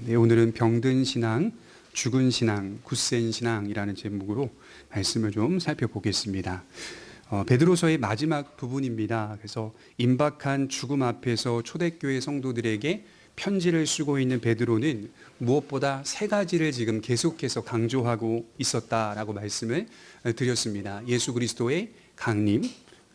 네, 오늘은 병든 신앙, 죽은 신앙, 굳센 신앙이라는 제목으로 말씀을 좀 살펴보겠습니다. 베드로서의 마지막 부분입니다. 그래서 임박한 죽음 앞에서 초대교회 성도들에게 편지를 쓰고 있는 베드로는 무엇보다 세 가지를 지금 계속해서 강조하고 있었다라고 말씀을 드렸습니다. 예수 그리스도의 강림,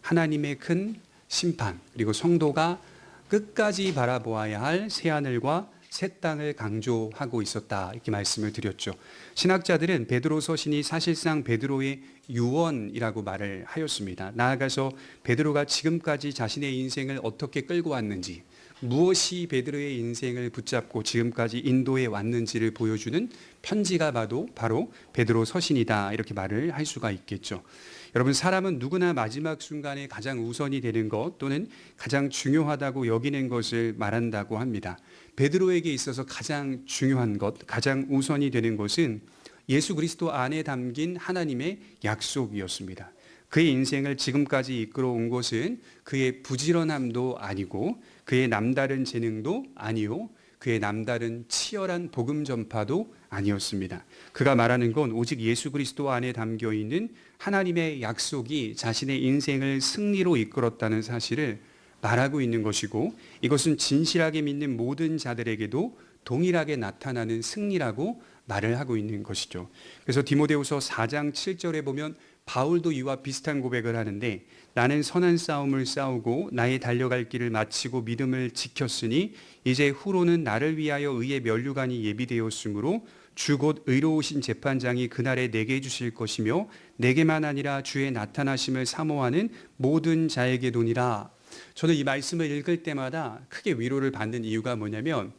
하나님의 큰 심판, 그리고 성도가 끝까지 바라보아야 할 새하늘과 새 땅을 강조하고 있었다, 이렇게 말씀을 드렸죠. 신학자들은 베드로 서신이 사실상 베드로의 유언이라고 말을 하였습니다. 나아가서 베드로가 지금까지 자신의 인생을 어떻게 끌고 왔는지, 무엇이 베드로의 인생을 붙잡고 지금까지 인도해 왔는지를 보여주는 편지가 바로 베드로 서신이다, 이렇게 말을 할 수가 있겠죠. 여러분, 사람은 누구나 마지막 순간에 가장 우선이 되는 것 또는 가장 중요하다고 여기는 것을 말한다고 합니다. 베드로에게 있어서 가장 중요한 것, 가장 우선이 되는 것은 예수 그리스도 안에 담긴 하나님의 약속이었습니다. 그의 인생을 지금까지 이끌어온 것은 그의 부지런함도 아니고 그의 남다른 재능도 아니요, 그의 남다른 치열한 복음 전파도 아니었습니다. 그가 말하는 건 오직 예수 그리스도 안에 담겨 있는 하나님의 약속이 자신의 인생을 승리로 이끌었다는 사실을 말하고 있는 것이고, 이것은 진실하게 믿는 모든 자들에게도 동일하게 나타나는 승리라고 말을 하고 있는 것이죠. 그래서 디모데후서 4장 7절에 보면 바울도 이와 비슷한 고백을 하는데, 나는 선한 싸움을 싸우고 나의 달려갈 길을 마치고 믿음을 지켰으니 이제 후로는 나를 위하여 의의 면류관이 예비되었으므로 주 곧 의로우신 재판장이 그날에 내게 주실 것이며 내게만 아니라 주의 나타나심을 사모하는 모든 자에게도니라. 저는 이 말씀을 읽을 때마다 크게 위로를 받는 이유가 뭐냐면,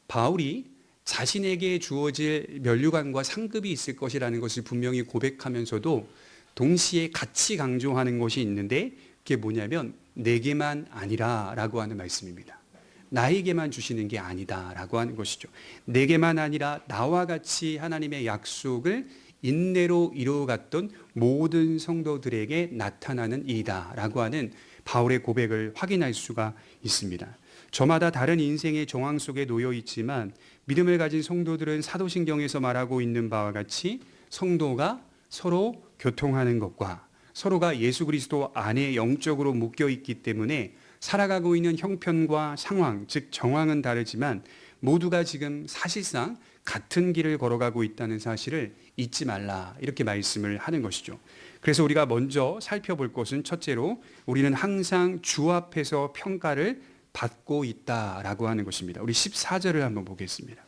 바울이 자신에게 주어질 면류관과 상급이 있을 것이라는 것을 분명히 고백하면서도 동시에 같이 강조하는 것이 있는데, 그게 뭐냐면 내게만 아니라 라고 하는 말씀입니다. 나에게만 주시는 게 아니다 라고 하는 것이죠. 내게만 아니라 나와 같이 하나님의 약속을 인내로 이루어갔던 모든 성도들에게 나타나는 이다 라고 하는 바울의 고백을 확인할 수가 있습니다. 저마다 다른 인생의 정황 속에 놓여 있지만 믿음을 가진 성도들은 사도신경에서 말하고 있는 바와 같이 성도가 서로 교통하는 것과 서로가 예수 그리스도 안에 영적으로 묶여 있기 때문에 살아가고 있는 형편과 상황, 즉 정황은 다르지만 모두가 지금 사실상 같은 길을 걸어가고 있다는 사실을 잊지 말라, 이렇게 말씀을 하는 것이죠. 그래서 우리가 먼저 살펴볼 것은, 첫째로 우리는 항상 주 앞에서 평가를 받고 있다라고 하는 것입니다. 우리 14절을 한번 보겠습니다.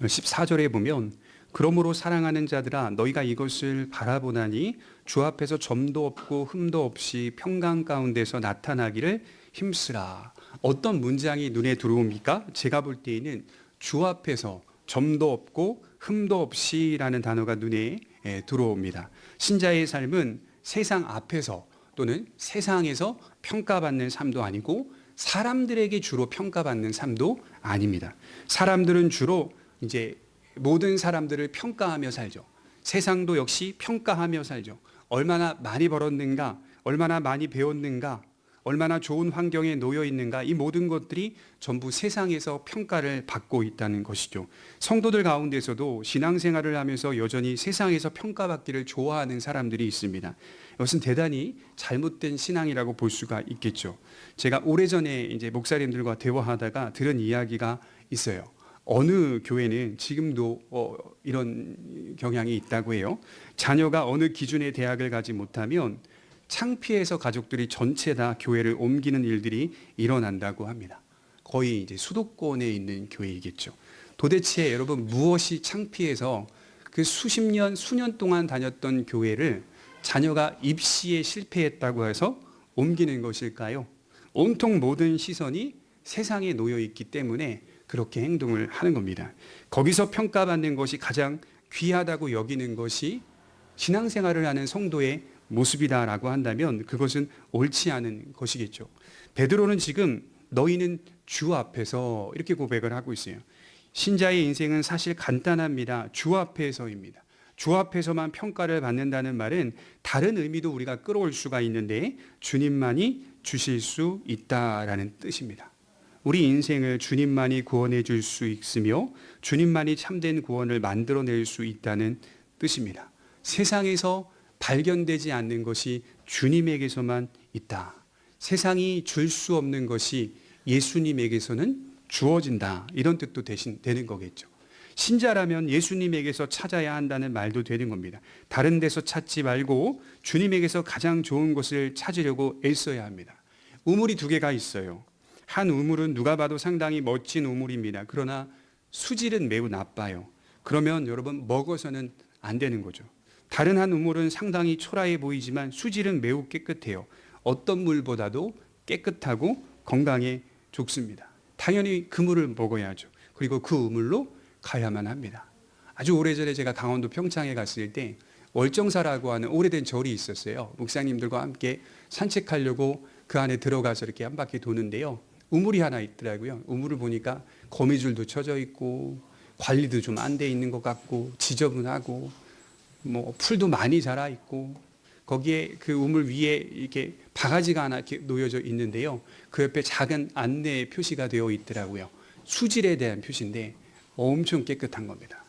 14절에 보면, 그러므로 사랑하는 자들아 너희가 이것을 바라보나니 주 앞에서 점도 없고 흠도 없이 평강 가운데서 나타나기를 힘쓰라. 어떤 문장이 눈에 들어옵니까? 제가 볼 때에는 주 앞에서 점도 없고 흠도 없이라는 단어가 눈에 들어옵니다. 신자의 삶은 세상 앞에서 또는 세상에서 평가받는 삶도 아니고 사람들에게 주로 평가받는 삶도 아닙니다. 사람들은 주로 이제 모든 사람들을 평가하며 살죠. 세상도 역시 평가하며 살죠. 얼마나 많이 벌었는가, 얼마나 많이 배웠는가, 얼마나 좋은 환경에 놓여 있는가, 이 모든 것들이 전부 세상에서 평가를 받고 있다는 것이죠. 성도들 가운데서도 신앙생활을 하면서 여전히 세상에서 평가받기를 좋아하는 사람들이 있습니다. 이것은 대단히 잘못된 신앙이라고 볼 수가 있겠죠. 제가 오래전에 이제 목사님들과 대화하다가 들은 이야기가 있어요. 어느 교회는 지금도 이런 경향이 있다고 해요. 자녀가 어느 기준의 대학을 가지 못하면 창피해서 가족들이 전체 다 교회를 옮기는 일들이 일어난다고 합니다. 거의 이제 수도권에 있는 교회이겠죠. 도대체 여러분, 무엇이 창피해서 그 수십 년, 수년 동안 다녔던 교회를 자녀가 입시에 실패했다고 해서 옮기는 것일까요? 온통 모든 시선이 세상에 놓여 있기 때문에 그렇게 행동을 하는 겁니다. 거기서 평가받는 것이 가장 귀하다고 여기는 것이 신앙생활을 하는 성도의 모습이다라고 한다면 그것은 옳지 않은 것이겠죠. 베드로는 지금 너희는 주 앞에서 이렇게 고백을 하고 있어요. 신자의 인생은 사실 간단합니다. 주 앞에서입니다. 주 앞에서만 평가를 받는다는 말은 다른 의미도 우리가 끌어올 수가 있는데 주님만이 주실 수 있다라는 뜻입니다. 우리 인생을 주님만이 구원해 줄 수 있으며 주님만이 참된 구원을 만들어낼 수 있다는 뜻입니다. 세상에서 발견되지 않는 것이 주님에게서만 있다. 세상이 줄 수 없는 것이 예수님에게서는 주어진다. 이런 뜻도 대신 되는 거겠죠. 신자라면 예수님에게서 찾아야 한다는 말도 되는 겁니다. 다른 데서 찾지 말고 주님에게서 가장 좋은 것을 찾으려고 애써야 합니다. 우물이 두 개가 있어요. 한 우물은 누가 봐도 상당히 멋진 우물입니다. 그러나 수질은 매우 나빠요. 그러면 여러분 먹어서는 안 되는 거죠. 다른 한 우물은 상당히 초라해 보이지만 수질은 매우 깨끗해요. 어떤 물보다도 깨끗하고 건강에 좋습니다. 당연히 그 물을 먹어야죠. 그리고 그 우물로 가야만 합니다. 아주 오래전에 제가 강원도 평창에 갔을 때 월정사라고 하는 오래된 절이 있었어요. 목사님들과 함께 산책하려고 그 안에 들어가서 이렇게 한 바퀴 도는데요. 우물이 하나 있더라고요. 우물을 보니까 거미줄도 쳐져 있고 관리도 좀 안 돼 있는 것 같고 지저분하고 뭐 풀도 많이 자라 있고 거기에 그 우물 위에 이렇게 바가지가 하나 이렇게 놓여져 있는데요. 그 옆에 작은 안내 표시가 되어 있더라고요. 수질에 대한 표시인데 엄청 깨끗한 겁니다.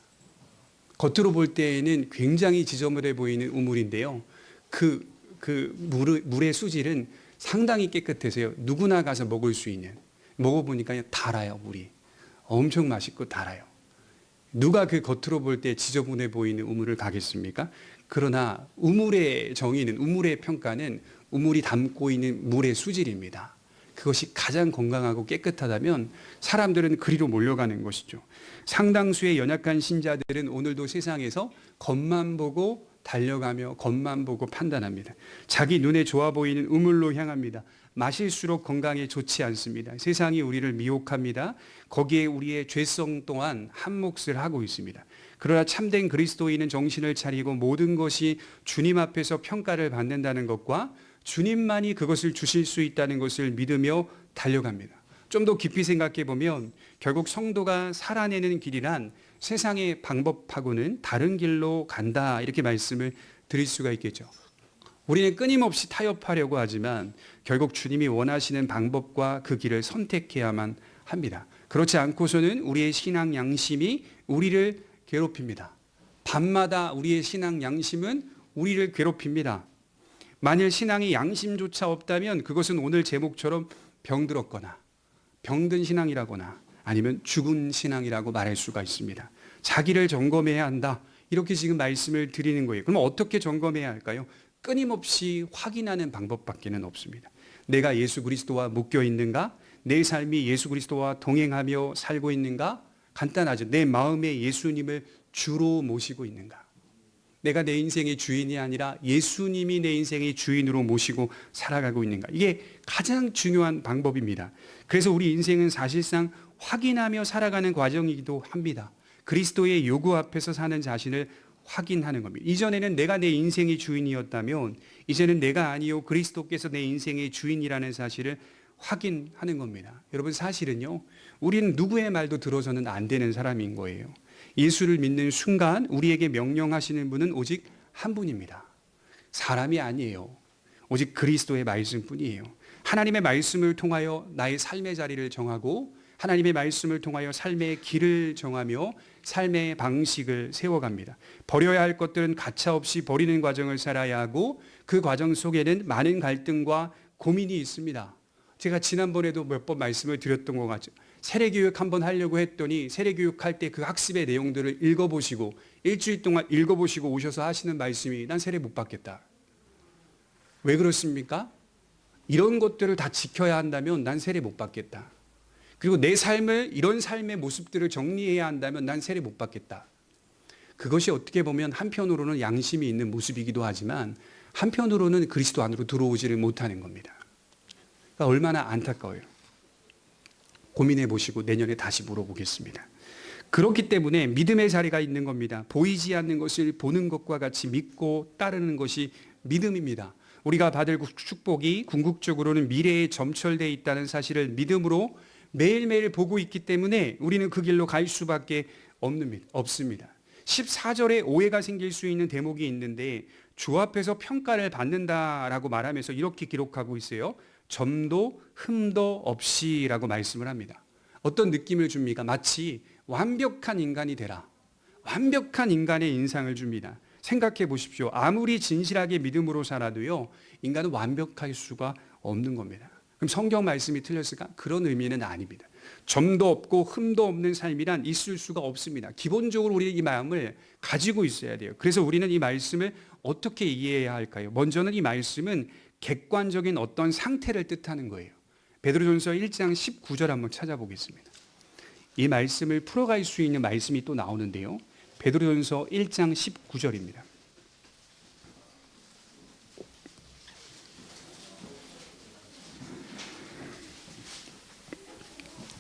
겉으로 볼 때에는 굉장히 지저분해 보이는 우물인데요. 그 물의 수질은 상당히 깨끗해서요. 누구나 가서 먹을 수 있는, 먹어보니까 달아요, 물이. 엄청 맛있고 달아요. 누가 그 겉으로 볼 때 지저분해 보이는 우물을 가겠습니까? 그러나 우물의 정의는, 우물의 평가는 우물이 담고 있는 물의 수질입니다. 그것이 가장 건강하고 깨끗하다면 사람들은 그리로 몰려가는 것이죠. 상당수의 연약한 신자들은 오늘도 세상에서 겉만 보고 달려가며 겉만 보고 판단합니다. 자기 눈에 좋아 보이는 우물로 향합니다. 마실수록 건강에 좋지 않습니다. 세상이 우리를 미혹합니다. 거기에 우리의 죄성 또한 한몫을 하고 있습니다. 그러나 참된 그리스도인은 정신을 차리고 모든 것이 주님 앞에서 평가를 받는다는 것과 주님만이 그것을 주실 수 있다는 것을 믿으며 달려갑니다. 좀 더 깊이 생각해 보면 결국 성도가 살아내는 길이란 세상의 방법하고는 다른 길로 간다, 이렇게 말씀을 드릴 수가 있겠죠. 우리는 끊임없이 타협하려고 하지만 결국 주님이 원하시는 방법과 그 길을 선택해야만 합니다. 그렇지 않고서는 우리의 신앙 양심이 우리를 괴롭힙니다. 밤마다 우리의 신앙 양심은 우리를 괴롭힙니다. 만일 신앙의 양심조차 없다면 그것은 오늘 제목처럼 병들었거나 병든 신앙이라거나 아니면 죽은 신앙이라고 말할 수가 있습니다. 자기를 점검해야 한다, 이렇게 지금 말씀을 드리는 거예요. 그럼 어떻게 점검해야 할까요? 끊임없이 확인하는 방법밖에는 없습니다. 내가 예수 그리스도와 묶여 있는가? 내 삶이 예수 그리스도와 동행하며 살고 있는가? 간단하죠. 내 마음에 예수님을 주로 모시고 있는가? 내가 내 인생의 주인이 아니라 예수님이 내 인생의 주인으로 모시고 살아가고 있는가? 이게 가장 중요한 방법입니다. 그래서 우리 인생은 사실상 확인하며 살아가는 과정이기도 합니다. 그리스도의 요구 앞에서 사는 자신을 확인하는 겁니다. 이전에는 내가 내 인생의 주인이었다면 이제는 내가 아니요 그리스도께서 내 인생의 주인이라는 사실을 확인하는 겁니다. 여러분, 사실은요, 우리는 누구의 말도 들어서는 안 되는 사람인 거예요. 예수를 믿는 순간 우리에게 명령하시는 분은 오직 한 분입니다. 사람이 아니에요. 오직 그리스도의 말씀뿐이에요. 하나님의 말씀을 통하여 나의 삶의 자리를 정하고 하나님의 말씀을 통하여 삶의 길을 정하며 삶의 방식을 세워갑니다. 버려야 할 것들은 가차없이 버리는 과정을 살아야 하고 그 과정 속에는 많은 갈등과 고민이 있습니다. 제가 지난번에도 몇 번 말씀을 드렸던 것 같죠. 세례교육 한번 하려고 했더니 세례교육할 때 그 학습의 내용들을 읽어보시고 일주일 동안 읽어보시고 오셔서 하시는 말씀이 난 세례 못 받겠다. 왜 그렇습니까? 이런 것들을 다 지켜야 한다면 난 세례 못 받겠다. 그리고 내 삶을, 이런 삶의 모습들을 정리해야 한다면 난 세례 못 받겠다. 그것이 어떻게 보면 한편으로는 양심이 있는 모습이기도 하지만 한편으로는 그리스도 안으로 들어오지를 못하는 겁니다. 그러니까 얼마나 안타까워요. 고민해 보시고 내년에 다시 물어보겠습니다. 그렇기 때문에 믿음의 자리가 있는 겁니다. 보이지 않는 것을 보는 것과 같이 믿고 따르는 것이 믿음입니다. 우리가 받을 축복이 궁극적으로는 미래에 점철되어 있다는 사실을 믿음으로 매일매일 보고 있기 때문에 우리는 그 길로 갈 수밖에 없습니다. 14절에 오해가 생길 수 있는 대목이 있는데 주 앞에서 평가를 받는다라고 말하면서 이렇게 기록하고 있어요. 점도 흠도 없이라고 말씀을 합니다. 어떤 느낌을 줍니까? 마치 완벽한 인간이 되라. 완벽한 인간의 인상을 줍니다. 생각해 보십시오. 아무리 진실하게 믿음으로 살아도요, 인간은 완벽할 수가 없는 겁니다. 그럼 성경 말씀이 틀렸을까? 그런 의미는 아닙니다. 점도 없고 흠도 없는 삶이란 있을 수가 없습니다. 기본적으로 우리 이 마음을 가지고 있어야 돼요. 그래서 우리는 이 말씀을 어떻게 이해해야 할까요? 먼저는 이 말씀은 객관적인 어떤 상태를 뜻하는 거예요. 베드로전서 1장 19절 한번 찾아보겠습니다. 이 말씀을 풀어갈 수 있는 말씀이 또 나오는데요. 베드로전서 1장 19절입니다.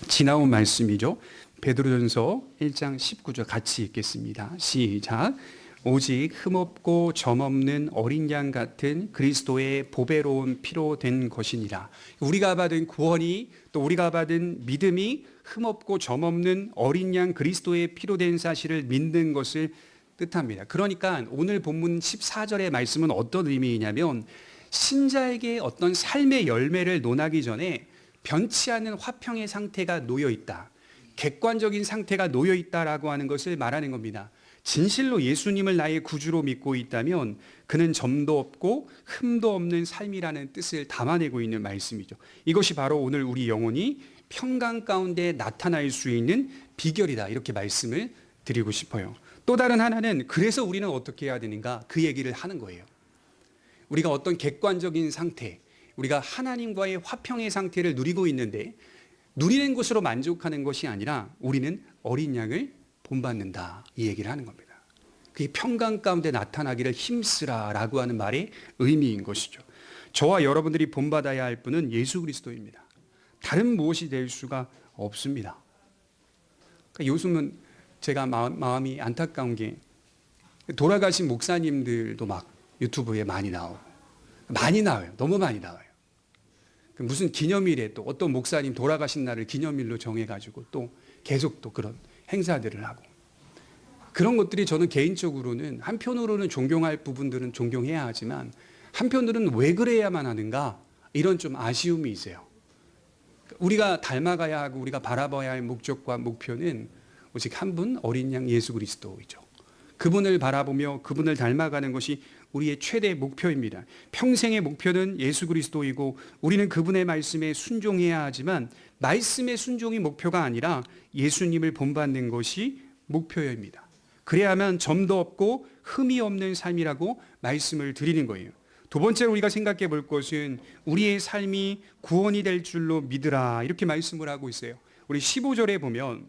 지나온 말씀이죠. 베드로전서 1장 19절 같이 읽겠습니다. 시작. 오직 흠없고 점없는 어린 양 같은 그리스도의 보배로운 피로 된 것이니라. 우리가 받은 구원이, 또 우리가 받은 믿음이 흠없고 점없는 어린 양 그리스도의 피로 된 사실을 믿는 것을 뜻합니다. 그러니까 오늘 본문 14절의 말씀은 어떤 의미이냐면, 신자에게 어떤 삶의 열매를 논하기 전에 변치 않은 화평의 상태가 놓여 있다, 객관적인 상태가 놓여 있다라고 하는 것을 말하는 겁니다. 진실로 예수님을 나의 구주로 믿고 있다면 그는 점도 없고 흠도 없는 삶이라는 뜻을 담아내고 있는 말씀이죠. 이것이 바로 오늘 우리 영혼이 평강 가운데 나타날 수 있는 비결이다, 이렇게 말씀을 드리고 싶어요. 또 다른 하나는, 그래서 우리는 어떻게 해야 되는가, 그 얘기를 하는 거예요. 우리가 어떤 객관적인 상태, 우리가 하나님과의 화평의 상태를 누리고 있는데, 누리는 것으로 만족하는 것이 아니라 우리는 어린 양을 본받는다, 이 얘기를 하는 겁니다. 그게 평강 가운데 나타나기를 힘쓰라라고 하는 말의 의미인 것이죠. 저와 여러분들이 본받아야 할 분은 예수 그리스도입니다. 다른 무엇이 될 수가 없습니다. 그러니까 요즘은 제가 마음이 안타까운 게, 돌아가신 목사님들도 막 유튜브에 많이 나와요. 너무 많이 나와요. 무슨 기념일에 또 어떤 목사님 돌아가신 날을 기념일로 정해가지고 또 계속 또 그런 행사들을 하고, 그런 것들이 저는 개인적으로는 한편으로는 존경할 부분들은 존경해야 하지만 한편으로는 왜 그래야만 하는가, 이런 좀 아쉬움이 있어요. 우리가 닮아가야 하고 우리가 바라봐야 할 목적과 목표는 오직 한 분, 어린 양 예수 그리스도이죠. 그분을 바라보며 그분을 닮아가는 것이 우리의 최대 목표입니다. 평생의 목표는 예수 그리스도이고, 우리는 그분의 말씀에 순종해야 하지만 말씀의 순종이 목표가 아니라 예수님을 본받는 것이 목표입니다. 그래야만 점도 없고 흠이 없는 삶이라고 말씀을 드리는 거예요. 두 번째로 우리가 생각해 볼 것은, 우리의 삶이 구원이 될 줄로 믿으라, 이렇게 말씀을 하고 있어요. 우리 15절에 보면,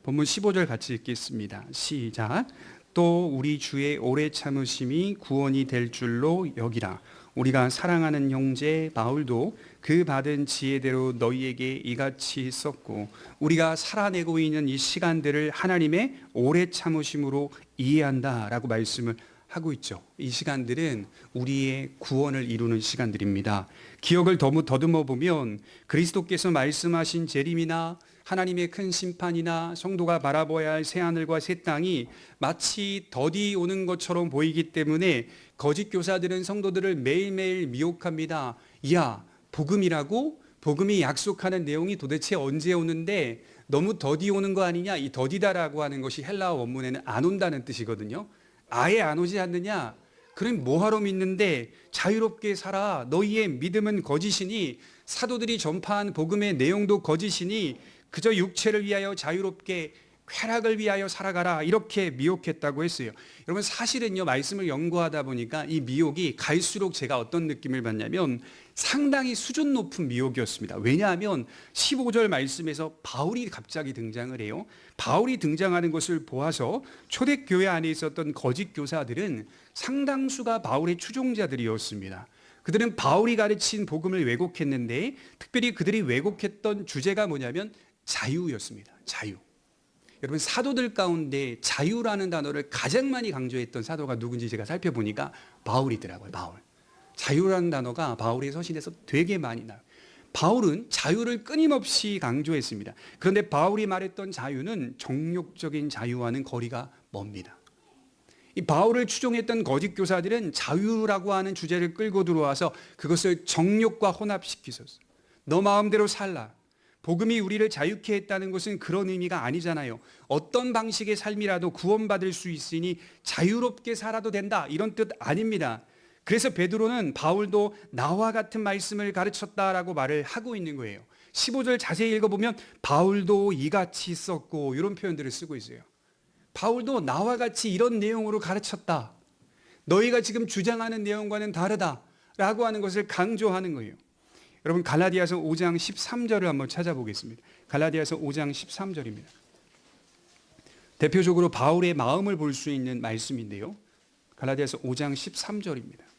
본문 15절 같이 읽겠습니다. 시작. 또 우리 주의 오래 참으심이 구원이 될 줄로 여기라. 우리가 사랑하는 형제 바울도 그 받은 지혜대로 너희에게 이같이 썼고, 우리가 살아내고 있는 이 시간들을 하나님의 오래 참으심으로 이해한다라고 말씀을 하고 있죠. 이 시간들은 우리의 구원을 이루는 시간들입니다. 기억을 더듬어 보면, 그리스도께서 말씀하신 재림이나 하나님의 큰 심판이나 성도가 바라봐야 할 새하늘과 새 땅이 마치 더디 오는 것처럼 보이기 때문에 거짓 교사들은 성도들을 매일매일 미혹합니다. 이야, 복음이 약속하는 내용이 도대체 언제 오는데 너무 더디 오는 거 아니냐. 이 더디다라고 하는 것이 헬라어 원문에는 안 온다는 뜻이거든요. 아예 안 오지 않느냐? 그럼 뭐하러 믿는데? 자유롭게 살아. 너희의 믿음은 거짓이니, 사도들이 전파한 복음의 내용도 거짓이니 그저 육체를 위하여 자유롭게 쾌락을 위하여 살아가라, 이렇게 미혹했다고 했어요. 여러분, 사실은요, 말씀을 연구하다 보니까 이 미혹이 갈수록 제가 어떤 느낌을 받냐면 상당히 수준 높은 미혹이었습니다. 왜냐하면 15절 말씀에서 바울이 갑자기 등장을 해요. 바울이 등장하는 것을 보아서 초대교회 안에 있었던 거짓 교사들은 상당수가 바울의 추종자들이었습니다. 그들은 바울이 가르친 복음을 왜곡했는데, 특별히 그들이 왜곡했던 주제가 뭐냐면 자유였습니다. 자유. 여러분, 사도들 가운데 자유라는 단어를 가장 많이 강조했던 사도가 누군지 제가 살펴보니까 바울이더라고요. 바울. 자유라는 단어가 바울의 서신에서 되게 많이 나와요. 바울은 자유를 끊임없이 강조했습니다. 그런데 바울이 말했던 자유는 정욕적인 자유와는 거리가 멉니다. 이 바울을 추종했던 거짓 교사들은 자유라고 하는 주제를 끌고 들어와서 그것을 정욕과 혼합시키셨어요. 너 마음대로 살라. 복음이 우리를 자유케 했다는 것은 그런 의미가 아니잖아요. 어떤 방식의 삶이라도 구원받을 수 있으니 자유롭게 살아도 된다, 이런 뜻 아닙니다. 그래서 베드로는 바울도 나와 같은 말씀을 가르쳤다라고 말을 하고 있는 거예요. 15절 자세히 읽어보면 바울도 이같이 썼고 이런 표현들을 쓰고 있어요. 바울도 나와 같이 이런 내용으로 가르쳤다. 너희가 지금 주장하는 내용과는 다르다라고 하는 것을 강조하는 거예요. 여러분 갈라디아서 5장 13절을 한번 찾아보겠습니다. 갈라디아서 5장 13절입니다. 대표적으로 바울의 마음을 볼 수 있는 말씀인데요. 갈라디아서 5장 13절입니다.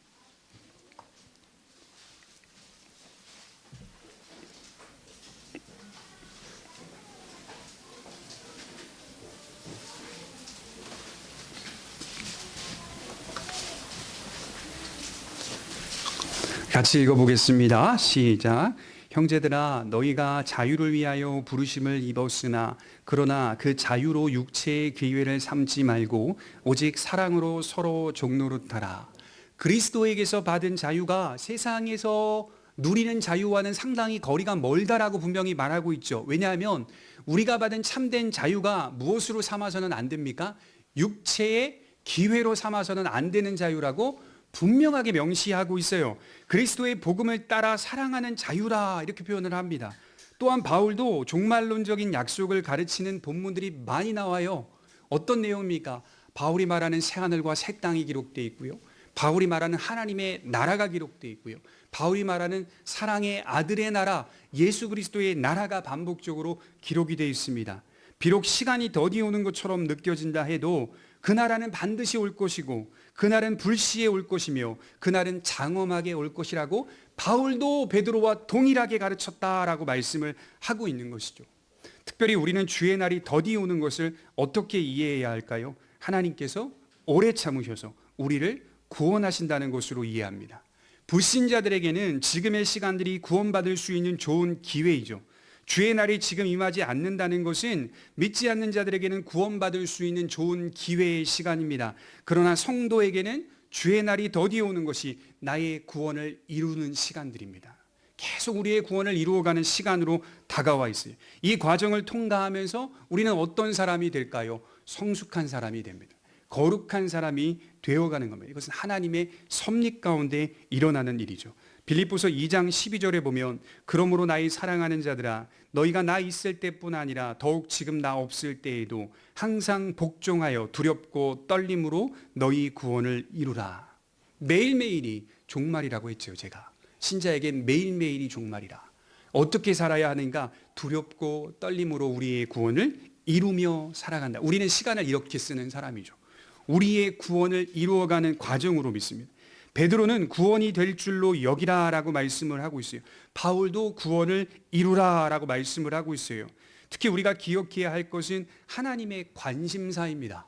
같이 읽어보겠습니다. 시작. 형제들아 너희가 자유를 위하여 부르심을 입었으나 그러나 그 자유로 육체의 기회를 삼지 말고 오직 사랑으로 서로 종노릇하라. 그리스도에게서 받은 자유가 세상에서 누리는 자유와는 상당히 거리가 멀다라고 분명히 말하고 있죠. 왜냐하면 우리가 받은 참된 자유가 무엇으로 삼아서는 안 됩니까? 육체의 기회로 삼아서는 안 되는 자유라고 분명하게 명시하고 있어요. 그리스도의 복음을 따라 사랑하는 자유라 이렇게 표현을 합니다. 또한 바울도 종말론적인 약속을 가르치는 본문들이 많이 나와요. 어떤 내용입니까? 바울이 말하는 새하늘과 새 땅이 기록되어 있고요. 바울이 말하는 하나님의 나라가 기록되어 있고요. 바울이 말하는 사랑의 아들의 나라, 예수 그리스도의 나라가 반복적으로 기록이 되어 있습니다. 비록 시간이 더디 오는 것처럼 느껴진다 해도 그날은 반드시 올 것이고 그날은 불시에 올 것이며 그날은 장엄하게 올 것이라고 바울도 베드로와 동일하게 가르쳤다라고 말씀을 하고 있는 것이죠. 특별히 우리는 주의 날이 더디 오는 것을 어떻게 이해해야 할까요? 하나님께서 오래 참으셔서 우리를 구원하신다는 것으로 이해합니다. 불신자들에게는 지금의 시간들이 구원받을 수 있는 좋은 기회이죠. 주의 날이 지금 임하지 않는다는 것은 믿지 않는 자들에게는 구원받을 수 있는 좋은 기회의 시간입니다. 그러나 성도에게는 주의 날이 더디 오는 것이 나의 구원을 이루는 시간들입니다. 계속 우리의 구원을 이루어가는 시간으로 다가와 있어요. 이 과정을 통과하면서 우리는 어떤 사람이 될까요? 성숙한 사람이 됩니다. 거룩한 사람이 되어가는 겁니다. 이것은 하나님의 섭리 가운데 일어나는 일이죠. 빌립보서 2장 12절에 보면 그러므로 나의 사랑하는 자들아 너희가 나 있을 때뿐 아니라 더욱 지금 나 없을 때에도 항상 복종하여 두렵고 떨림으로 너희 구원을 이루라. 매일매일이 종말이라고 했죠. 제가 신자에겐 매일매일이 종말이라. 어떻게 살아야 하는가? 두렵고 떨림으로 우리의 구원을 이루며 살아간다. 우리는 시간을 이렇게 쓰는 사람이죠. 우리의 구원을 이루어가는 과정으로 믿습니다. 베드로는 구원이 될 줄로 여기라라고 말씀을 하고 있어요. 바울도 구원을 이루라라고 말씀을 하고 있어요. 특히 우리가 기억해야 할 것은 하나님의 관심사입니다.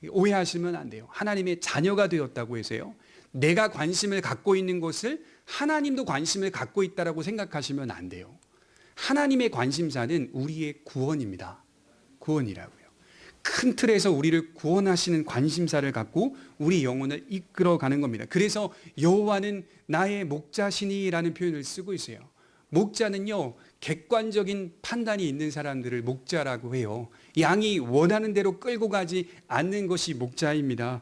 오해하시면 안 돼요. 하나님의 자녀가 되었다고 해서요. 내가 관심을 갖고 있는 것을 하나님도 관심을 갖고 있다라고 생각하시면 안 돼요. 하나님의 관심사는 우리의 구원입니다. 구원이라고요. 큰 틀에서 우리를 구원하시는 관심사를 갖고 우리 영혼을 이끌어가는 겁니다. 그래서 여호와는 나의 목자시니라는 표현을 쓰고 있어요. 목자는요, 객관적인 판단이 있는 사람들을 목자라고 해요. 양이 원하는 대로 끌고 가지 않는 것이 목자입니다.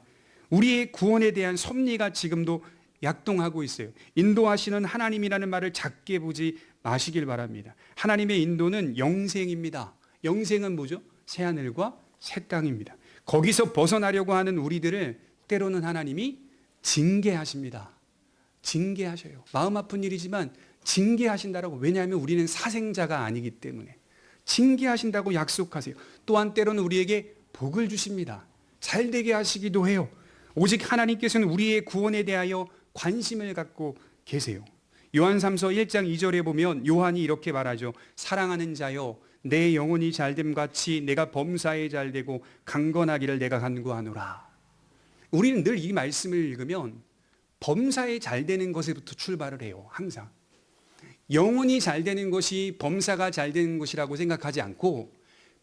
우리의 구원에 대한 섭리가 지금도 약동하고 있어요. 인도하시는 하나님이라는 말을 작게 보지 마시길 바랍니다. 하나님의 인도는 영생입니다. 영생은 뭐죠? 새하늘과 새 땅입니다. 거기서 벗어나려고 하는 우리들을 때로는 하나님이 징계하십니다. 징계하셔요. 마음 아픈 일이지만 징계하신다라고. 왜냐하면 우리는 사생자가 아니기 때문에 징계하신다고 약속하세요. 또한 때로는 우리에게 복을 주십니다. 잘 되게 하시기도 해요. 오직 하나님께서는 우리의 구원에 대하여 관심을 갖고 계세요. 요한 3서 1장 2절에 보면 요한이 이렇게 말하죠. 사랑하는 자여 내 영혼이 잘됨 같이 내가 범사에 잘되고 강건하기를 내가 간구하노라. 우리는 늘 이 말씀을 읽으면 범사에 잘되는 것에부터 출발을 해요. 항상 영혼이 잘되는 것이 범사가 잘되는 것이라고 생각하지 않고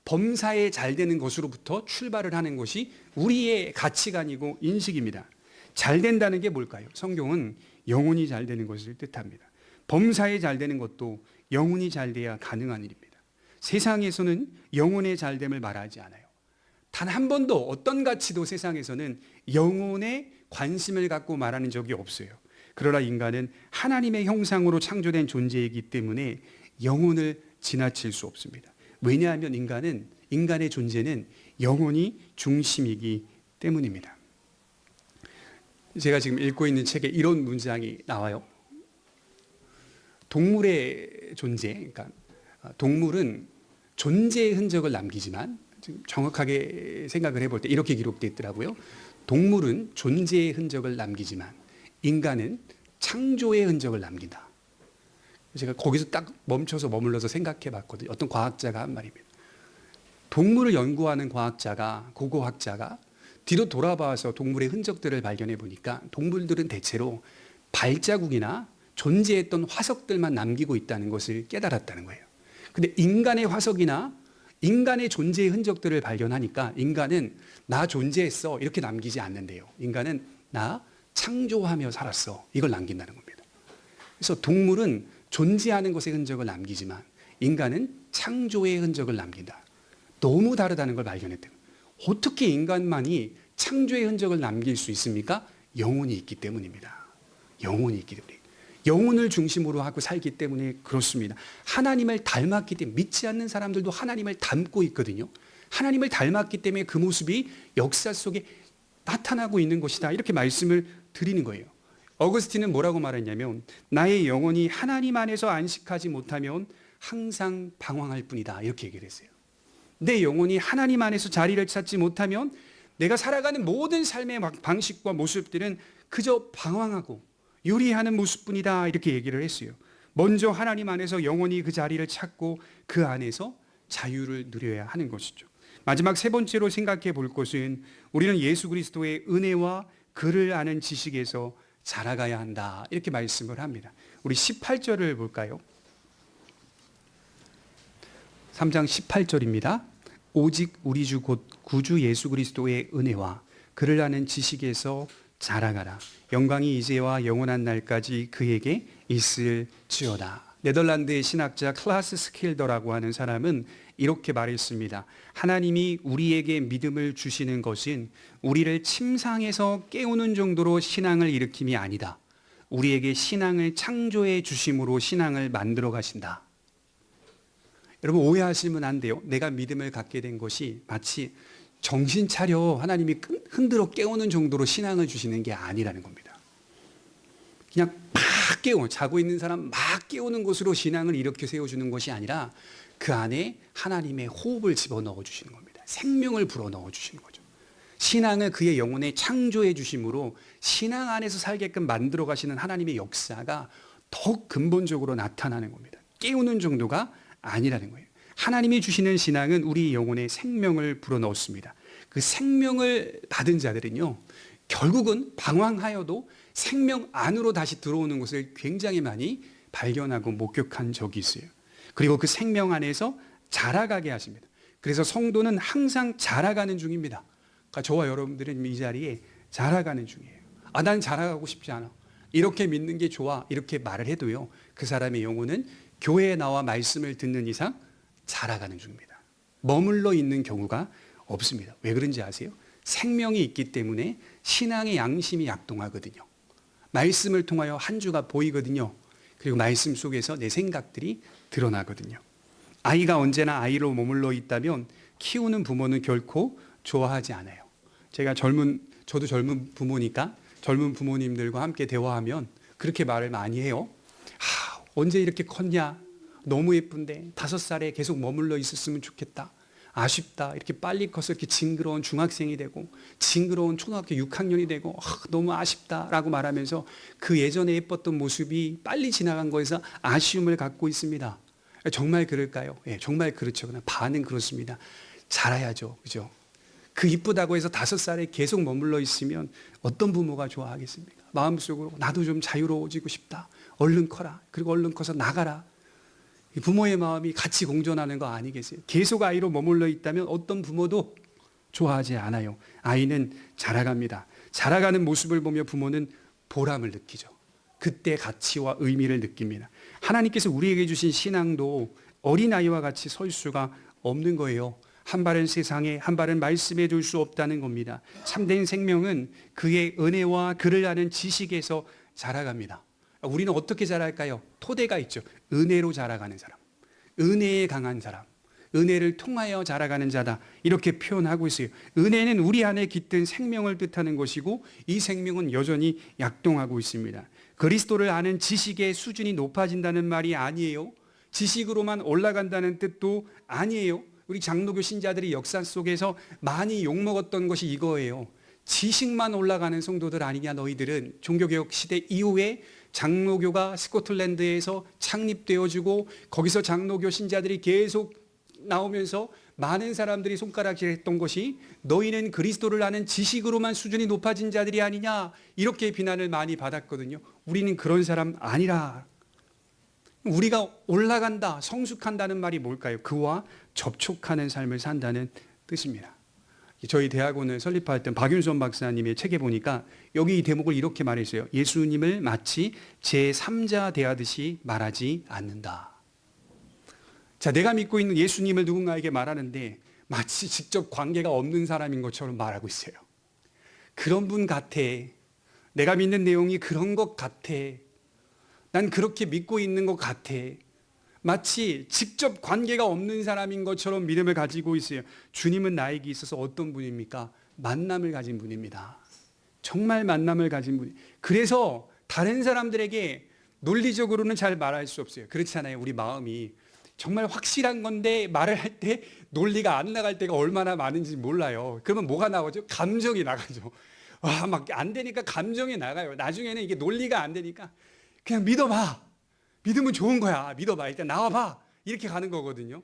범사에 잘 되는 것으로부터 출발을 하는 것이 우리의 가치관이고 인식입니다. 잘 된다는 게 뭘까요? 성경은 영혼이 잘 되는 것을 뜻합니다. 범사에 잘 되는 것도 영혼이 잘 돼야 가능한 일입니다. 세상에서는 영혼의 잘됨을 말하지 않아요. 단 한 번도 어떤 가치도 세상에서는 영혼에 관심을 갖고 말하는 적이 없어요. 그러나 인간은 하나님의 형상으로 창조된 존재이기 때문에 영혼을 지나칠 수 없습니다. 왜냐하면 인간의 존재는 영혼이 중심이기 때문입니다. 제가 지금 읽고 있는 책에 이런 문장이 나와요. 동물의 존재, 그러니까 동물은 존재의 흔적을 남기지만, 지금 정확하게 생각을 해볼 때 이렇게 기록되어 있더라고요. 동물은 존재의 흔적을 남기지만 인간은 창조의 흔적을 남긴다. 제가 거기서 딱 멈춰서 머물러서 생각해 봤거든요. 어떤 과학자가 한 말입니다. 동물을 연구하는 과학자가, 고고학자가 뒤로 돌아봐서 동물의 흔적들을 발견해 보니까 동물들은 대체로 발자국이나 존재했던 화석들만 남기고 있다는 것을 깨달았다는 거예요. 근데 인간의 화석이나 인간의 존재의 흔적들을 발견하니까 인간은 나 존재했어 이렇게 남기지 않는데요. 인간은 나 창조하며 살았어 이걸 남긴다는 겁니다. 그래서 동물은 존재하는 것의 흔적을 남기지만 인간은 창조의 흔적을 남긴다. 너무 다르다는 걸 발견했대요. 어떻게 인간만이 창조의 흔적을 남길 수 있습니까? 영혼이 있기 때문입니다. 영혼이 있기 때문에. 영혼을 중심으로 하고 살기 때문에 그렇습니다. 하나님을 닮았기 때문에, 믿지 않는 사람들도 하나님을 닮고 있거든요. 하나님을 닮았기 때문에 그 모습이 역사 속에 나타나고 있는 것이다. 이렇게 말씀을 드리는 거예요. 어거스틴은 뭐라고 말했냐면, 나의 영혼이 하나님 안에서 안식하지 못하면 항상 방황할 뿐이다. 이렇게 얘기를 했어요. 내 영혼이 하나님 안에서 자리를 찾지 못하면 내가 살아가는 모든 삶의 방식과 모습들은 그저 방황하고 요리하는 모습뿐이다. 이렇게 얘기를 했어요. 먼저 하나님 안에서 영혼이 그 자리를 찾고 그 안에서 자유를 누려야 하는 것이죠. 마지막 세 번째로 생각해 볼 것은 우리는 예수 그리스도의 은혜와 그를 아는 지식에서 자라가야 한다. 이렇게 말씀을 합니다. 우리 18절을 볼까요? 3장 18절입니다. 오직 우리 주 곧 구주 예수 그리스도의 은혜와 그를 아는 지식에서 자라가라. 영광이 이제와 영원한 날까지 그에게 있을지어다. 네덜란드의 신학자 클라스 스킬더라고 하는 사람은 이렇게 말했습니다. 하나님이 우리에게 믿음을 주시는 것은 우리를 침상에서 깨우는 정도로 신앙을 일으킴이 아니다. 우리에게 신앙을 창조해 주심으로 신앙을 만들어 가신다. 여러분 오해하시면 안 돼요. 내가 믿음을 갖게 된 것이 마치 정신 차려 하나님이 흔들어 깨우는 정도로 신앙을 주시는 게 아니라는 겁니다. 그냥 막 자고 있는 사람 막 깨우는 것으로 신앙을 일으켜 세워주는 것이 아니라 그 안에 하나님의 호흡을 집어넣어 주시는 겁니다. 생명을 불어넣어 주시는 거죠. 신앙을 그의 영혼에 창조해 주심으로 신앙 안에서 살게끔 만들어 가시는 하나님의 역사가 더욱 근본적으로 나타나는 겁니다. 깨우는 정도가 아니라는 거예요. 하나님이 주시는 신앙은 우리 영혼에 생명을 불어넣습니다. 그 생명을 받은 자들은요, 결국은 방황하여도 생명 안으로 다시 들어오는 것을 굉장히 많이 발견하고 목격한 적이 있어요. 그리고 그 생명 안에서 자라가게 하십니다. 그래서 성도는 항상 자라가는 중입니다. 그러니까 저와 여러분들은 이 자리에 자라가는 중이에요. 아, 난 자라가고 싶지 않아. 이렇게 믿는 게 좋아. 이렇게 말을 해도요, 그 사람의 영혼은 교회에 나와 말씀을 듣는 이상 자라가는 중입니다. 머물러 있는 경우가 없습니다. 왜 그런지 아세요? 생명이 있기 때문에 신앙의 양심이 약동하거든요. 말씀을 통하여 한 주가 보이거든요. 그리고 말씀 속에서 내 생각들이 드러나거든요. 아이가 언제나 아이로 머물러 있다면 키우는 부모는 결코 좋아하지 않아요. 저도 젊은 부모니까 젊은 부모님들과 함께 대화하면 그렇게 말을 많이 해요. 언제 이렇게 컸냐? 너무 예쁜데 5살에 계속 머물러 있었으면 좋겠다. 아쉽다. 이렇게 빨리 커서 이렇게 징그러운 중학생이 되고 징그러운 초등학교 6학년이 되고 너무 아쉽다라고 말하면서 그 예전에 예뻤던 모습이 빨리 지나간 거에서 아쉬움을 갖고 있습니다. 정말 그럴까요? 예, 정말 그렇죠. 그냥 반은 그렇습니다. 자라야죠. 그죠? 그 이쁘다고 해서 5살에 계속 머물러 있으면 어떤 부모가 좋아하겠습니까? 마음속으로 나도 좀 자유로워지고 싶다. 얼른 커라. 그리고 얼른 커서 나가라. 부모의 마음이 같이 공존하는 거 아니겠어요? 계속 아이로 머물러 있다면 어떤 부모도 좋아하지 않아요. 아이는 자라갑니다. 자라가는 모습을 보며 부모는 보람을 느끼죠. 그때 가치와 의미를 느낍니다. 하나님께서 우리에게 주신 신앙도 어린아이와 같이 설 수가 없는 거예요. 한 발은 세상에, 한 발은 말씀에 둘 수 없다는 겁니다. 참된 생명은 그의 은혜와 그를 아는 지식에서 자라갑니다. 우리는 어떻게 자랄까요? 토대가 있죠. 은혜로 자라가는 사람, 은혜에 강한 사람, 은혜를 통하여 자라가는 자다, 이렇게 표현하고 있어요. 은혜는 우리 안에 깃든 생명을 뜻하는 것이고 이 생명은 여전히 약동하고 있습니다. 그리스도를 아는 지식의 수준이 높아진다는 말이 아니에요. 지식으로만 올라간다는 뜻도 아니에요. 우리 장로교 신자들이 역사 속에서 많이 욕먹었던 것이 이거예요. 지식만 올라가는 성도들 아니냐 너희들은. 종교개혁 시대 이후에 장로교가 스코틀랜드에서 창립되어지고 거기서 장로교 신자들이 계속 나오면서 많은 사람들이 손가락질했던 것이 너희는 그리스도를 아는 지식으로만 수준이 높아진 자들이 아니냐, 이렇게 비난을 많이 받았거든요. 우리는 그런 사람 아니라. 우리가 올라간다, 성숙한다는 말이 뭘까요? 그와 접촉하는 삶을 산다는 뜻입니다. 저희 대학원을 설립할 때 박윤선 박사님의 책에 보니까 여기 이 대목을 이렇게 말했어요. 예수님을 마치 제3자 대하듯이 말하지 않는다. 자, 내가 믿고 있는 예수님을 누군가에게 말하는데 마치 직접 관계가 없는 사람인 것처럼 말하고 있어요. 그런 분 같아. 내가 믿는 내용이 그런 것 같아. 난 그렇게 믿고 있는 것 같아. 마치 직접 관계가 없는 사람인 것처럼 믿음을 가지고 있어요. 주님은 나에게 있어서 어떤 분입니까? 만남을 가진 분입니다. 정말 만남을 가진 분. 그래서 다른 사람들에게 논리적으로는 잘 말할 수 없어요. 그렇잖아요. 우리 마음이 정말 확실한 건데 말을 할 때 논리가 안 나갈 때가 얼마나 많은지 몰라요. 그러면 뭐가 나오죠? 감정이 나가죠. 와, 막 안 되니까 감정이 나가요. 나중에는 이게 논리가 안 되니까 그냥 믿어봐. 믿으면 좋은 거야. 믿어봐. 일단 나와봐. 이렇게 가는 거거든요.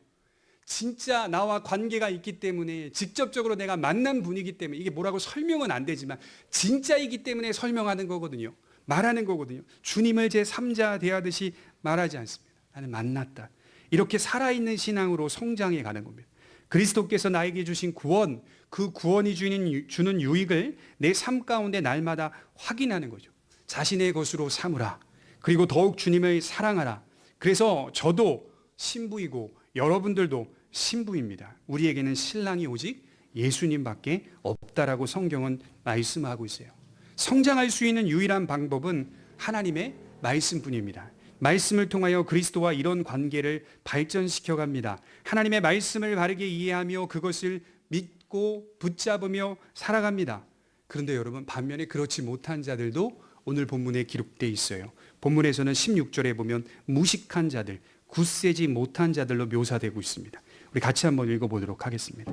진짜 나와 관계가 있기 때문에, 직접적으로 내가 만난 분이기 때문에, 이게 뭐라고 설명은 안 되지만 진짜이기 때문에 설명하는 거거든요. 말하는 거거든요. 주님을 제3자 대하듯이 말하지 않습니다. 나는 만났다. 이렇게 살아있는 신앙으로 성장해 가는 겁니다. 그리스도께서 나에게 주신 구원, 그 구원이 주는 유익을 내 삶 가운데 날마다 확인하는 거죠. 자신의 것으로 삼으라. 그리고 더욱 주님을 사랑하라. 그래서 저도 신부이고 여러분들도 신부입니다. 우리에게는 신랑이 오직 예수님밖에 없다라고 성경은 말씀하고 있어요. 성장할 수 있는 유일한 방법은 하나님의 말씀뿐입니다. 말씀을 통하여 그리스도와 이런 관계를 발전시켜 갑니다. 하나님의 말씀을 바르게 이해하며 그것을 믿고 붙잡으며 살아갑니다. 그런데 여러분, 반면에 그렇지 못한 자들도 오늘 본문에 기록되어 있어요. 본문에서는 16절에 보면 무식한 자들, 굳세지 못한 자들로 묘사되고 있습니다. 우리 같이 한번 읽어보도록 하겠습니다.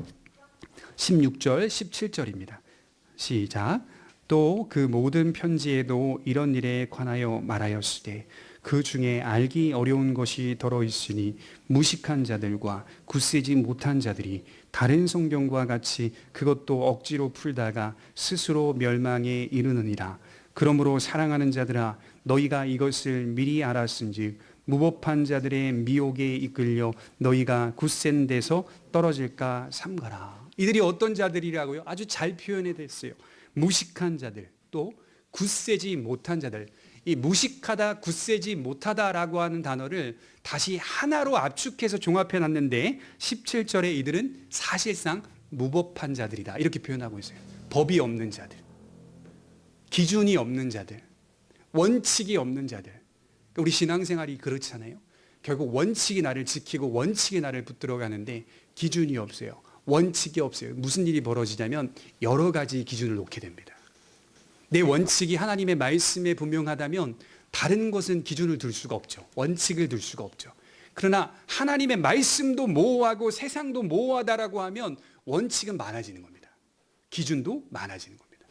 16절, 17절입니다. 시작. 또 그 모든 편지에도 이런 일에 관하여 말하였으되 그 중에 알기 어려운 것이 더러 있으니 무식한 자들과 굳세지 못한 자들이 다른 성경과 같이 그것도 억지로 풀다가 스스로 멸망에 이르느니라. 그러므로 사랑하는 자들아, 너희가 이것을 미리 알았은즉 무법한 자들의 미혹에 이끌려 너희가 굳센 데서 떨어질까 삼가라. 이들이 어떤 자들이라고요? 아주 잘 표현해 됐어요. 무식한 자들, 또 굳세지 못한 자들. 이 무식하다, 굳세지 못하다라고 하는 단어를 다시 하나로 압축해서 종합해 놨는데 17절에 이들은 사실상 무법한 자들이다, 이렇게 표현하고 있어요. 법이 없는 자들, 기준이 없는 자들, 원칙이 없는 자들. 우리 신앙생활이 그렇잖아요. 결국 원칙이 나를 지키고 원칙이 나를 붙들어 가는데 기준이 없어요. 원칙이 없어요. 무슨 일이 벌어지냐면 여러 가지 기준을 놓게 됩니다. 내 원칙이 하나님의 말씀에 분명하다면 다른 것은 기준을 둘 수가 없죠. 원칙을 둘 수가 없죠. 그러나 하나님의 말씀도 모호하고 세상도 모호하다라고 하면 원칙은 많아지는 겁니다. 기준도 많아지는 겁니다.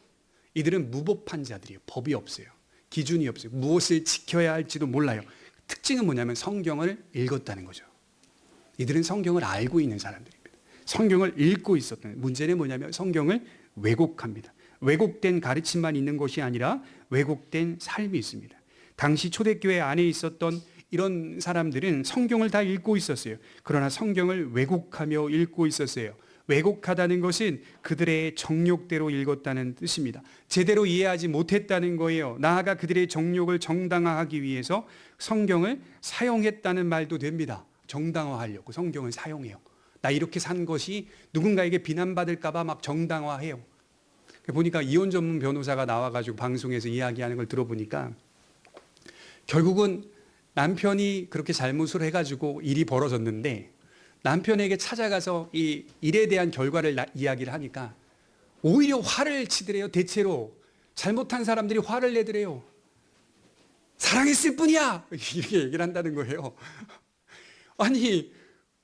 이들은 무법한 자들이에요. 법이 없어요. 기준이 없어요. 무엇을 지켜야 할지도 몰라요. 특징은 뭐냐면 성경을 읽었다는 거죠. 이들은 성경을 알고 있는 사람들입니다. 성경을 읽고 있었던, 문제는 뭐냐면 성경을 왜곡합니다. 왜곡된 가르침만 있는 것이 아니라 왜곡된 삶이 있습니다. 당시 초대교회 안에 있었던 이런 사람들은 성경을 다 읽고 있었어요. 그러나 성경을 왜곡하며 읽고 있었어요. 왜곡하다는 것은 그들의 정욕대로 읽었다는 뜻입니다. 제대로 이해하지 못했다는 거예요. 나아가 그들의 정욕을 정당화하기 위해서 성경을 사용했다는 말도 됩니다. 정당화하려고 성경을 사용해요. 나 이렇게 산 것이 누군가에게 비난받을까 봐 막 정당화해요. 보니까 이혼 전문 변호사가 나와가지고 방송에서 이야기하는 걸 들어보니까 결국은 남편이 그렇게 잘못을 해가지고 일이 벌어졌는데 남편에게 찾아가서 이 일에 대한 결과를 이야기를 하니까 오히려 화를 치더래요. 대체로 잘못한 사람들이 화를 내더래요. 사랑했을 뿐이야 이렇게 얘기를 한다는 거예요. 아니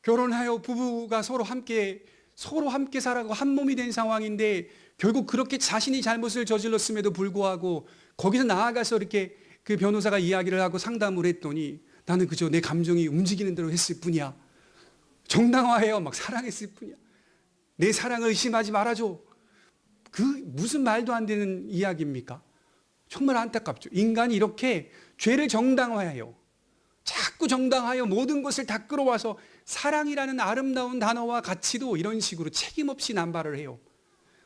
결혼하여 부부가 서로 함께 살아가고 한 몸이 된 상황인데 결국 그렇게 자신이 잘못을 저질렀음에도 불구하고 거기서 나아가서 이렇게 그 변호사가 이야기를 하고 상담을 했더니 나는 그저 내 감정이 움직이는 대로 했을 뿐이야. 정당화해요. 막 사랑했을 뿐이야. 내 사랑을 의심하지 말아줘. 그 무슨 말도 안 되는 이야기입니까? 정말 안타깝죠. 인간이 이렇게 죄를 정당화해요. 자꾸 정당하여 모든 것을 다 끌어와서 사랑이라는 아름다운 단어와 가치도 이런 식으로 책임 없이 남발을 해요.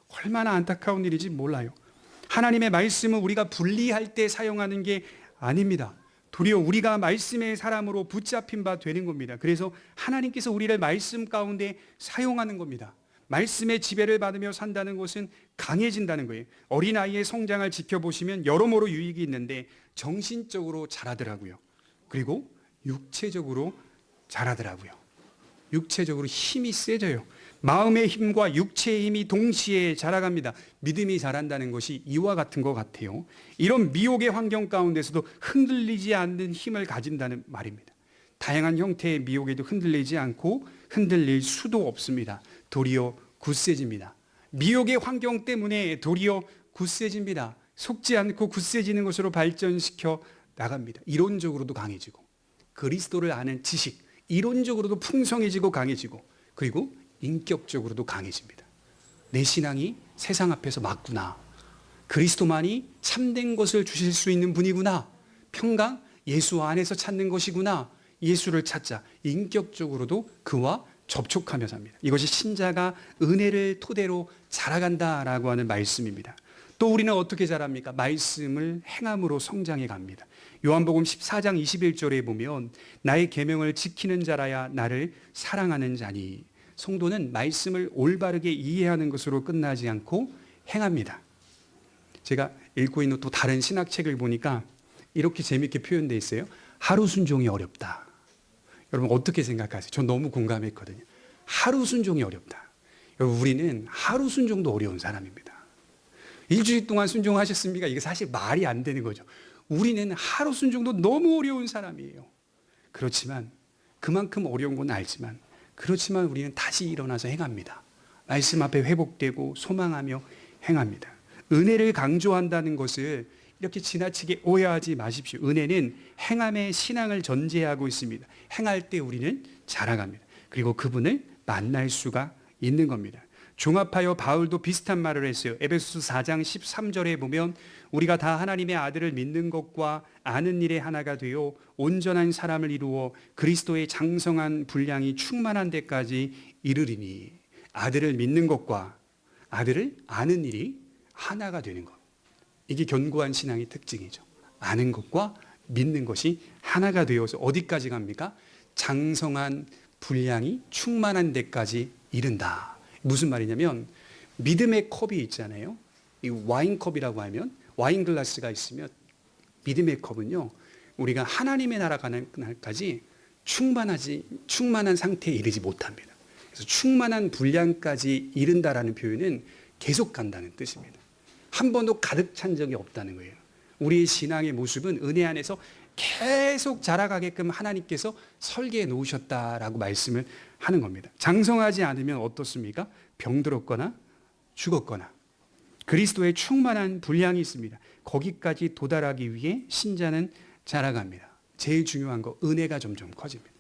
얼마나 안타까운 일인지 몰라요. 하나님의 말씀은 우리가 분리할 때 사용하는 게 아닙니다. 도리어 우리가 말씀의 사람으로 붙잡힌 바 되는 겁니다. 그래서 하나님께서 우리를 말씀 가운데 사용하는 겁니다. 말씀의 지배를 받으며 산다는 것은 강해진다는 거예요. 어린아이의 성장을 지켜보시면 여러모로 유익이 있는데 정신적으로 자라더라고요. 그리고 육체적으로 자라더라고요. 육체적으로 힘이 세져요. 마음의 힘과 육체의 힘이 동시에 자라갑니다. 믿음이 자란다는 것이 이와 같은 것 같아요. 이런 미혹의 환경 가운데서도 흔들리지 않는 힘을 가진다는 말입니다. 다양한 형태의 미혹에도 흔들리지 않고 흔들릴 수도 없습니다. 도리어 굳세집니다. 미혹의 환경 때문에 도리어 굳세집니다. 속지 않고 굳세지는 것으로 발전시켜 나갑니다. 이론적으로도 강해지고 그리스도를 아는 지식, 이론적으로도 풍성해지고 강해지고 그리고 인격적으로도 강해집니다. 내 신앙이 세상 앞에서 맞구나. 그리스도만이 참된 것을 주실 수 있는 분이구나. 평강 예수 안에서 찾는 것이구나. 예수를 찾자. 인격적으로도 그와 접촉하며 삽니다. 이것이 신자가 은혜를 토대로 자라간다라고 하는 말씀입니다. 또 우리는 어떻게 자랍니까? 말씀을 행함으로 성장해 갑니다. 요한복음 14장 21절에 보면 나의 계명을 지키는 자라야 나를 사랑하는 자니. 성도는 말씀을 올바르게 이해하는 것으로 끝나지 않고 행합니다. 제가 읽고 있는 또 다른 신학책을 보니까 이렇게 재밌게 표현되어 있어요. 하루 순종이 어렵다. 여러분 어떻게 생각하세요? 전 너무 공감했거든요. 하루 순종이 어렵다. 여러분 우리는 하루 순종도 어려운 사람입니다. 일주일 동안 순종하셨습니까? 이게 사실 말이 안 되는 거죠. 우리는 하루 순종도 너무 어려운 사람이에요. 그렇지만 그만큼 어려운 건 알지만 그렇지만 우리는 다시 일어나서 행합니다. 말씀 앞에 회복되고 소망하며 행합니다. 은혜를 강조한다는 것을 이렇게 지나치게 오해하지 마십시오. 은혜는 행함의 신앙을 전제하고 있습니다. 행할 때 우리는 자라갑니다. 그리고 그분을 만날 수가 있는 겁니다. 종합하여 바울도 비슷한 말을 했어요. 에베소서 4장 13절에 보면 우리가 다 하나님의 아들을 믿는 것과 아는 일에 하나가 되어 온전한 사람을 이루어 그리스도의 장성한 분량이 충만한 데까지 이르리니. 아들을 믿는 것과 아들을 아는 일이 하나가 되는 것. 이게 견고한 신앙의 특징이죠. 아는 것과 믿는 것이 하나가 되어서 어디까지 갑니까? 장성한 분량이 충만한 데까지 이른다. 무슨 말이냐면 믿음의 컵이 있잖아요. 이 와인컵이라고 하면 와인 글라스가 있으면 믿음의 컵은요. 우리가 하나님의 나라 가는 날까지 충만한 상태에 이르지 못합니다. 그래서 충만한 분량까지 이른다라는 표현은 계속 간다는 뜻입니다. 한 번도 가득 찬 적이 없다는 거예요. 우리의 신앙의 모습은 은혜 안에서 계속 자라가게끔 하나님께서 설계해 놓으셨다라고 말씀을 하는 겁니다. 장성하지 않으면 어떻습니까? 병들었거나 죽었거나. 그리스도의 충만한 분량이 있습니다. 거기까지 도달하기 위해 신자는 자라갑니다. 제일 중요한 거 은혜가 점점 커집니다.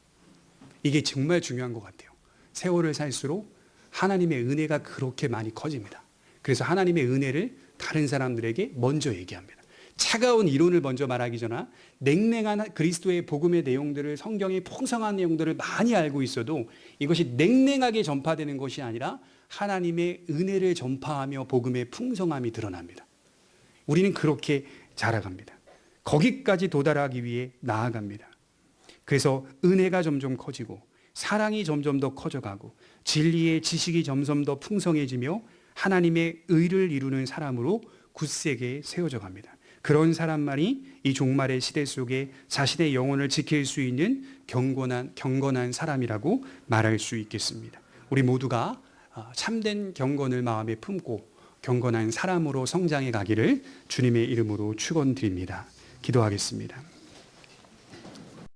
이게 정말 중요한 것 같아요. 세월을 살수록 하나님의 은혜가 그렇게 많이 커집니다. 그래서 하나님의 은혜를 다른 사람들에게 먼저 얘기합니다. 차가운 이론을 먼저 말하기 전에 냉랭한 그리스도의 복음의 내용들을, 성경의 풍성한 내용들을 많이 알고 있어도 이것이 냉랭하게 전파되는 것이 아니라 하나님의 은혜를 전파하며 복음의 풍성함이 드러납니다. 우리는 그렇게 자라갑니다. 거기까지 도달하기 위해 나아갑니다. 그래서 은혜가 점점 커지고 사랑이 점점 더 커져가고 진리의 지식이 점점 더 풍성해지며 하나님의 의를 이루는 사람으로 굳세게 세워져 갑니다. 그런 사람만이 이 종말의 시대 속에 자신의 영혼을 지킬 수 있는 경건한 사람이라고 말할 수 있겠습니다. 우리 모두가 참된 경건을 마음에 품고 경건한 사람으로 성장해 가기를 주님의 이름으로 축원드립니다. 기도하겠습니다.